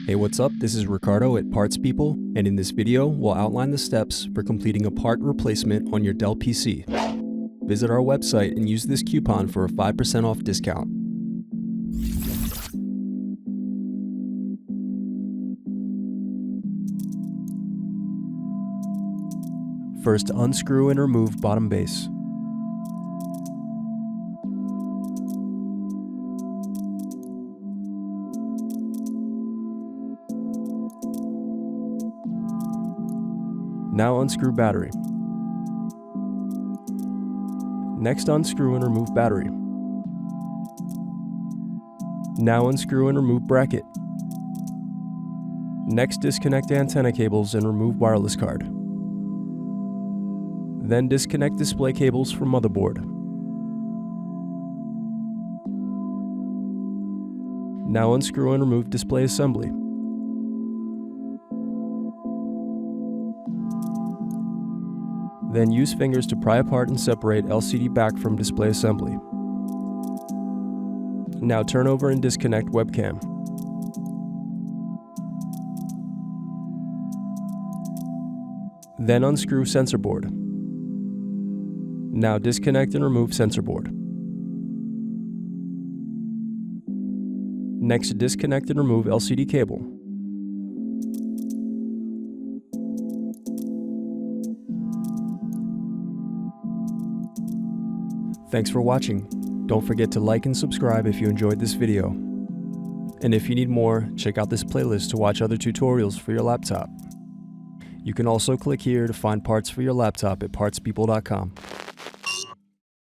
Hey, what's up? This is Ricardo at Parts People, and in this video, we'll outline the steps for completing a part replacement on your Dell PC. Visit our website and use this coupon for a 5% off discount. First, unscrew and remove bottom base. Now unscrew battery. Next, unscrew and remove battery. Now unscrew and remove bracket. Next, disconnect antenna cables and remove wireless card. Then disconnect display cables from motherboard. Now unscrew and remove display assembly. Then use fingers to pry apart and separate LCD back from display assembly. Now turn over and disconnect webcam. Then unscrew sensor board. Now disconnect and remove sensor board. Next, disconnect and remove LCD cable. Thanks for watching. Don't forget to like and subscribe if you enjoyed this video. And if you need more, check out this playlist to watch other tutorials for your laptop. You can also click here to find parts for your laptop at partspeople.com.